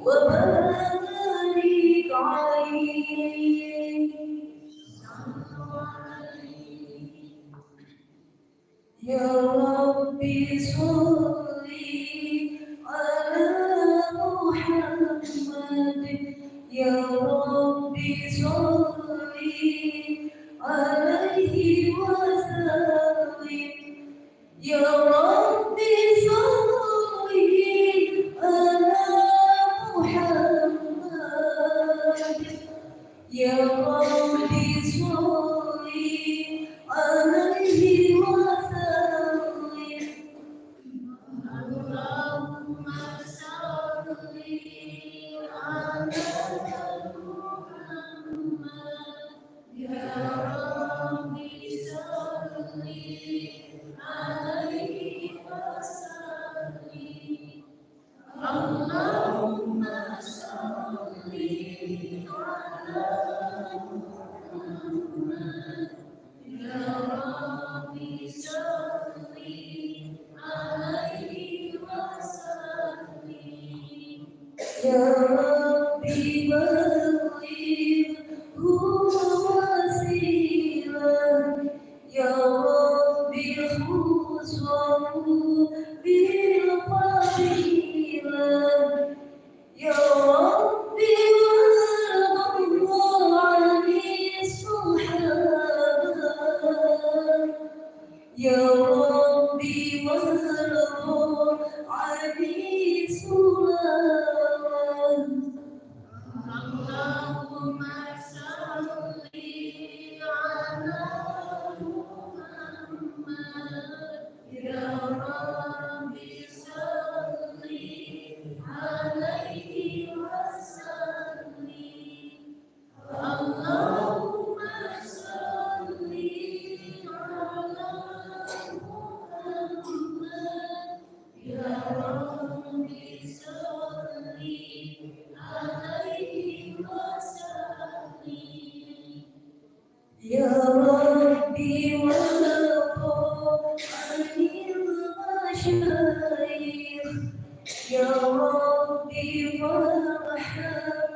وبارك عليه. يا ربي صل على محمد، يا ربي صل عليه وسلم. يا ربي صل على محمد، يا ربي صل عليه وسلم. اللهم صل على محمد، يا ربي صل عليه وسلم. اللهم صل على محمد، يا ربي صل عليه وسلم. يا ربي بلغه وسيلة، يا ربي خذه بالفضيلة. يا ربي وارض عن الصحابة، يا ربي وارض عن الصحابة. اللهم صل على محمد، يا ربي صل عليه وسلم. اللهم صل على محمد، يا ربي صل عليه وسلم. يا ربي وارض عن المشايخ، يا ربي وارحم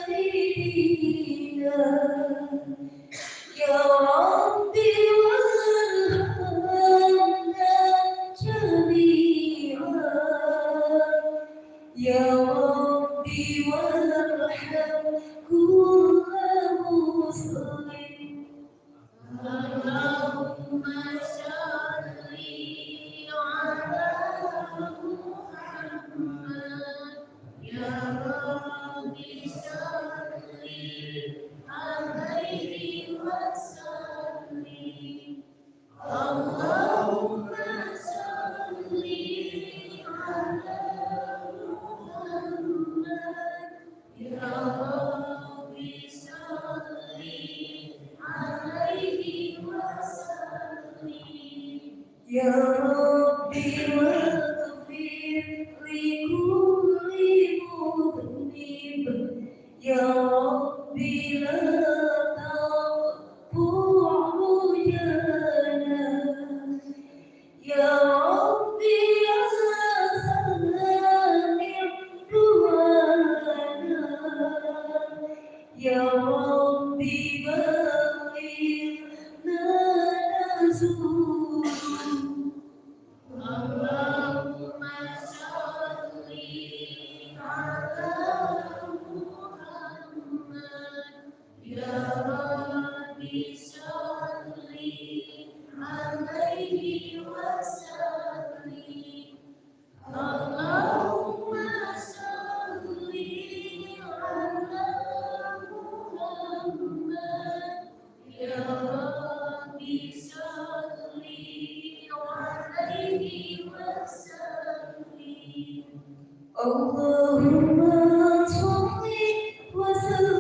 والدينا. يا ربي وارحمنا جميعا، يا ربي وارحم كل مسلم. اللهم صل على محمد، يا ربي صل عليه وسلم. اللهم صل على محمد، يا ربي صل عليه وسلم. يا ربي واغفر لكل مذنب، يا ربي لا تقطع رجانا. يا ربي يا سامع دعانا، يا ربي بلغنا نزول. اللهم صل على محمد، يا ربي صل عليه وسلم. اللهم صل على محمد، يا ربي صل عليه وسلم. اللهم صل وسلم